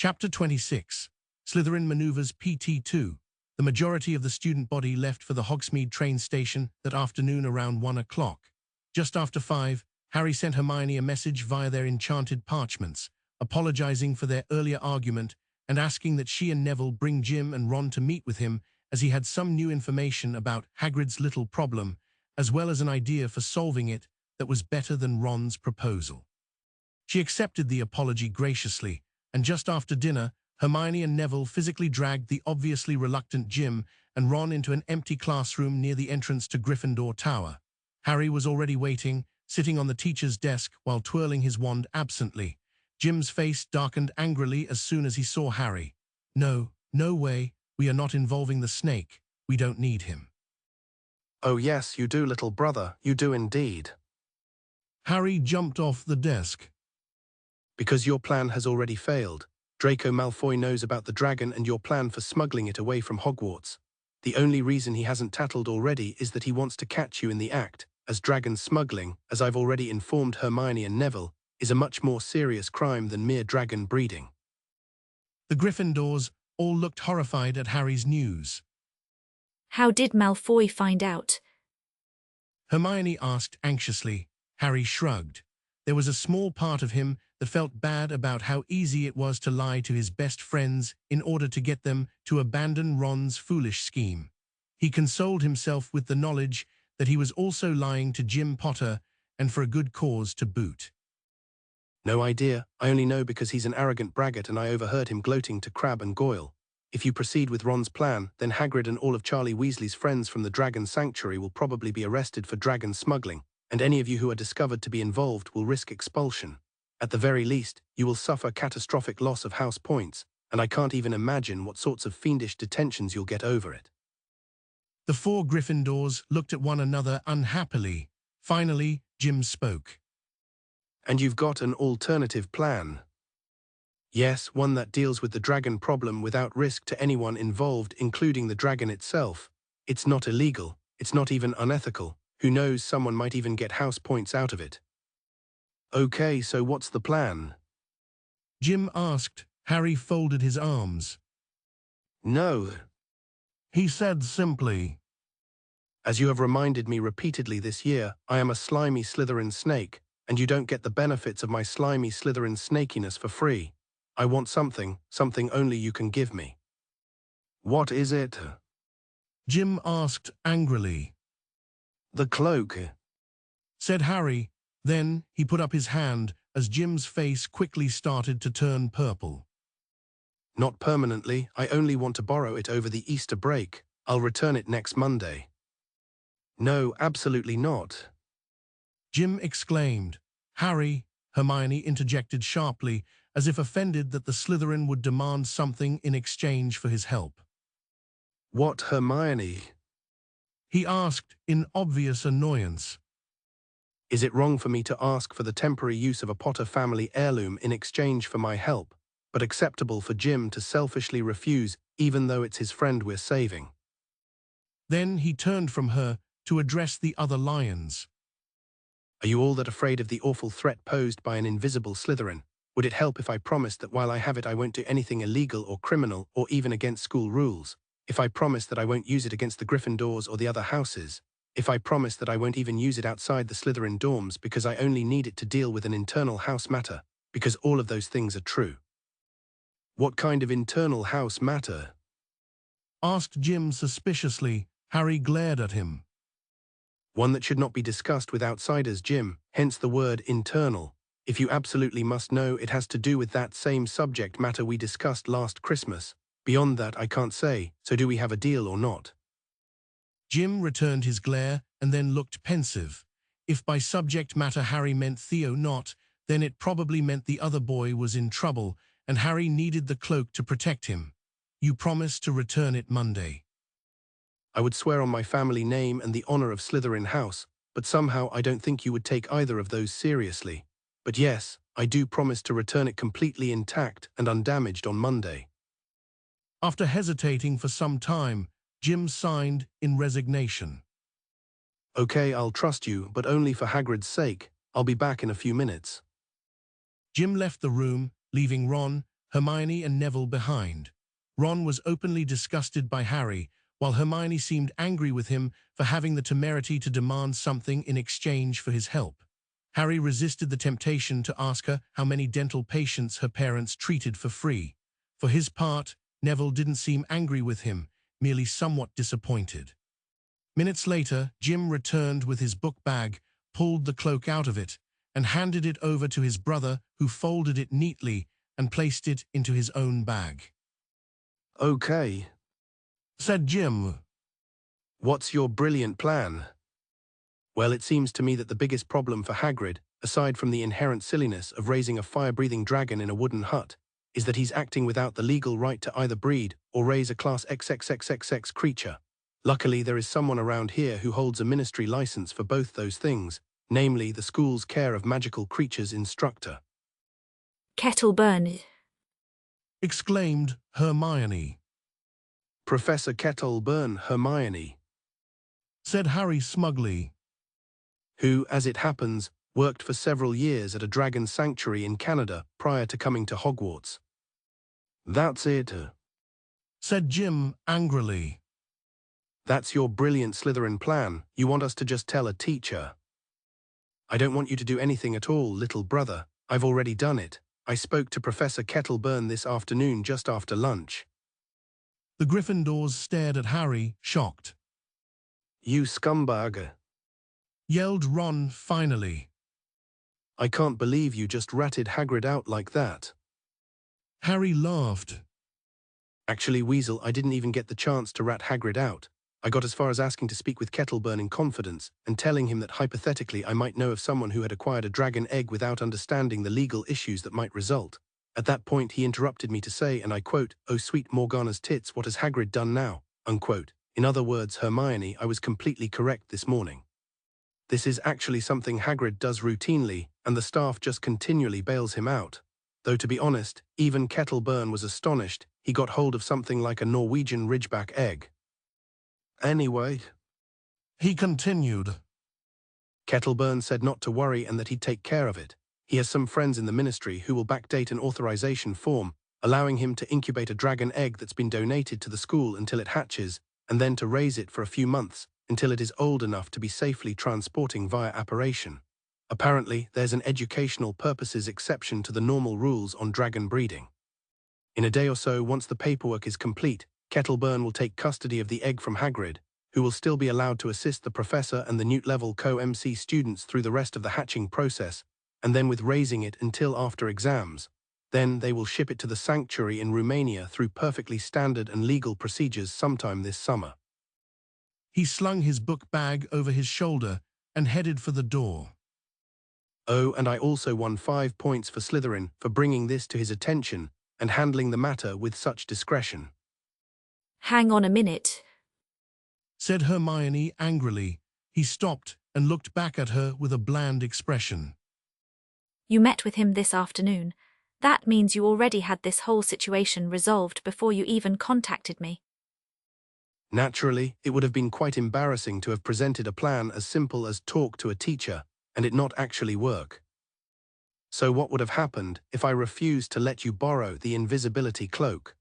Chapter 26. Slytherin Maneuvers PT2. The majority of the student body left for the Hogsmeade train station that afternoon around 1 o'clock. Just after 5, Harry sent Hermione a message via their enchanted parchments, apologizing for their earlier argument and asking that she and Neville bring Jim and Ron to meet with him, as he had some new information about Hagrid's little problem, as well as an idea for solving it that was better than Ron's proposal. She accepted the apology graciously, and just after dinner, Hermione and Neville physically dragged the obviously reluctant Jim and Ron into an empty classroom near the entrance to Gryffindor Tower. Harry was already waiting, sitting on the teacher's desk while twirling his wand absently. Jim's face darkened angrily as soon as he saw Harry. "No, no way, we are not involving the snake. We don't need him." "Oh yes, you do, little brother, you do indeed." Harry jumped off the desk. "Because your plan has already failed. Draco Malfoy knows about the dragon and your plan for smuggling it away from Hogwarts. The only reason he hasn't tattled already is that he wants to catch you in the act, as dragon smuggling, as I've already informed Hermione and Neville, is a much more serious crime than mere dragon breeding." The Gryffindors all looked horrified at Harry's news. "How did Malfoy find out?" Hermione asked anxiously. Harry shrugged. There was a small part of him that felt bad about how easy it was to lie to his best friends in order to get them to abandon Ron's foolish scheme. He consoled himself with the knowledge that he was also lying to Jim Potter, and for a good cause to boot. "No idea. I only know because he's an arrogant braggart and I overheard him gloating to Crabbe and Goyle. If you proceed with Ron's plan, then Hagrid and all of Charlie Weasley's friends from the Dragon Sanctuary will probably be arrested for dragon smuggling, and any of you who are discovered to be involved will risk expulsion. At the very least, you will suffer catastrophic loss of house points, and I can't even imagine what sorts of fiendish detentions you'll get over it." The 4 Gryffindors looked at one another unhappily. Finally, Jim spoke. "And you've got an alternative plan?" "Yes, one that deals with the dragon problem without risk to anyone involved, including the dragon itself. It's not illegal, it's not even unethical. Who knows, someone might even get house points out of it." "Okay, so what's the plan?" Jim asked. Harry folded his arms. "No. He said simply, As you have reminded me repeatedly this year, I am a slimy Slytherin snake, and you don't get the benefits of my slimy Slytherin snakiness for free. I want something only you can give me." "What is it?" Jim asked angrily. "The cloak," said Harry. Then he put up his hand as Jim's face quickly started to turn purple. "Not permanently. I only want to borrow it over the Easter break. I'll return it next Monday." "No, absolutely not." Jim exclaimed. "Harry," Hermione interjected sharply, as if offended that the Slytherin would demand something in exchange for his help. "What, Hermione?" he asked in obvious annoyance. "Is it wrong for me to ask for the temporary use of a Potter family heirloom in exchange for my help, but acceptable for Jim to selfishly refuse even though it's his friend we're saving?" Then he turned from her to address the other lions. "Are you all that afraid of the awful threat posed by an invisible Slytherin? Would it help if I promised that while I have it I won't do anything illegal or criminal or even against school rules? If I promise that I won't use it against the Gryffindors or the other houses? If I promise that I won't even use it outside the Slytherin dorms because I only need it to deal with an internal house matter, because all of those things are true?" "What kind of internal house matter?" asked Jim suspiciously. Harry glared at him. "One that should not be discussed with outsiders, Jim, hence the word internal. If you absolutely must know, it has to do with that same subject matter we discussed last Christmas. Beyond that I can't say, so do we have a deal or not?" Jim returned his glare and then looked pensive. If by subject matter Harry meant Theo not, then it probably meant the other boy was in trouble, and Harry needed the cloak to protect him. "You promise to return it Monday." "I would swear on my family name and the honor of Slytherin House, but somehow I don't think you would take either of those seriously. But yes, I do promise to return it completely intact and undamaged on Monday." After hesitating for some time, Jim signed in resignation. "Okay, I'll trust you, but only for Hagrid's sake. I'll be back in a few minutes." Jim left the room, leaving Ron, Hermione and Neville behind. Ron was openly disgusted by Harry, while Hermione seemed angry with him for having the temerity to demand something in exchange for his help. Harry resisted the temptation to ask her how many dental patients her parents treated for free. For his part, Neville didn't seem angry with him, merely somewhat disappointed. Minutes later, Jim returned with his book bag, pulled the cloak out of it, and handed it over to his brother, who folded it neatly and placed it into his own bag. "Okay," said Jim. "what's your brilliant plan?" "Well, it seems to me that the biggest problem for Hagrid, aside from the inherent silliness of raising a fire-breathing dragon in a wooden hut, is that he's acting without the legal right to either breed or raise a Class XXXXX creature. Luckily, there is someone around here who holds a ministry license for both those things, namely the school's Care of Magical Creatures instructor." Kettleburn, Exclaimed Hermione. "Professor Kettleburn, Hermione," Said Harry smugly. who, as it happens, worked for several years at a dragon sanctuary in Canada prior to coming to Hogwarts. "That's it." Said Jim angrily. "That's your brilliant Slytherin plan. You want us to just tell a teacher." "I don't want you to do anything at all, little brother. I've already done it. I spoke to Professor Kettleburn this afternoon just after lunch." The Gryffindors stared at Harry, shocked. "You scumbag," Yelled Ron finally. "I can't believe you just ratted Hagrid out like that." Harry laughed. "Actually, Weasel, I didn't even get the chance to rat Hagrid out. I got as far as asking to speak with Kettleburn in confidence and telling him that hypothetically I might know of someone who had acquired a dragon egg without understanding the legal issues that might result. At that point he interrupted me to say, and I quote, 'Oh sweet Morgana's tits, what has Hagrid done now?' Unquote. In other words, Hermione, I was completely correct this morning. This is actually something Hagrid does routinely, and the staff just continually bails him out. Though to be honest, even Kettleburn was astonished. He got hold of something like a Norwegian Ridgeback egg. Anyway," he continued. "Kettleburn said not to worry and that he'd take care of it. He has some friends in the ministry who will backdate an authorization form, allowing him to incubate a dragon egg that's been donated to the school until it hatches, and then to raise it for a few months, until it is old enough to be safely transporting via apparition. Apparently, there's an educational purposes exception to the normal rules on dragon breeding. In a day or so, once the paperwork is complete, Kettleburn will take custody of the egg from Hagrid, who will still be allowed to assist the professor and the Newt-level co-MC students through the rest of the hatching process, and then with raising it until after exams. Then they will ship it to the sanctuary in Romania through perfectly standard and legal procedures sometime this summer." He slung his book bag over his shoulder and headed for the door. "Oh, and I also won 5 points for Slytherin for bringing this to his attention and handling the matter with such discretion." hang on a minute. Said Hermione angrily. He stopped and looked back at her with a bland expression. You met with him this afternoon. That means you already had this whole situation resolved before you even contacted me. Naturally, it would have been quite embarrassing to have presented a plan as simple as talk to a teacher and it not actually work. So what would have happened if I refused to let you borrow the invisibility cloak?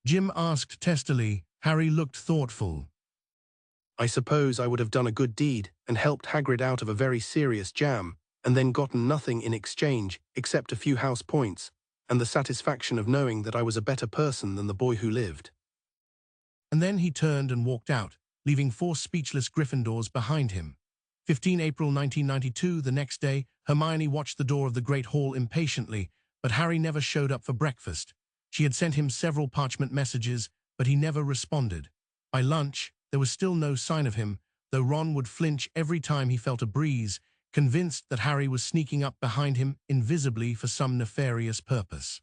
Jim asked testily. Harry looked thoughtful. I suppose I would have done a good deed and helped Hagrid out of a very serious jam, and then gotten nothing in exchange except a few house points and the satisfaction of knowing that I was a better person than the boy who lived. And then he turned and walked out, leaving 4 speechless Gryffindors behind him. 15 April 1992, the next day, Hermione watched the door of the Great Hall impatiently, but Harry never showed up for breakfast. She had sent him several parchment messages, but he never responded. By lunch, there was still no sign of him, though Ron would flinch every time he felt a breeze, convinced that Harry was sneaking up behind him invisibly for some nefarious purpose.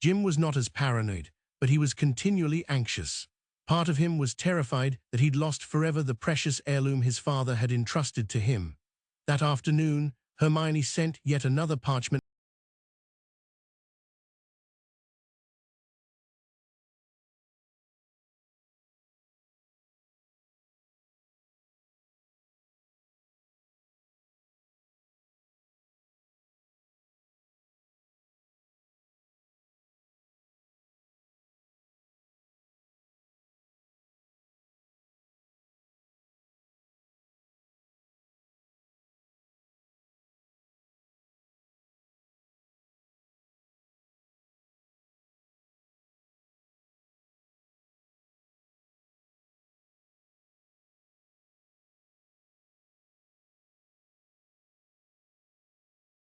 Jim was not as paranoid, but he was continually anxious. Part of him was terrified that he'd lost forever the precious heirloom his father had entrusted to him. That afternoon, Hermione sent yet another parchment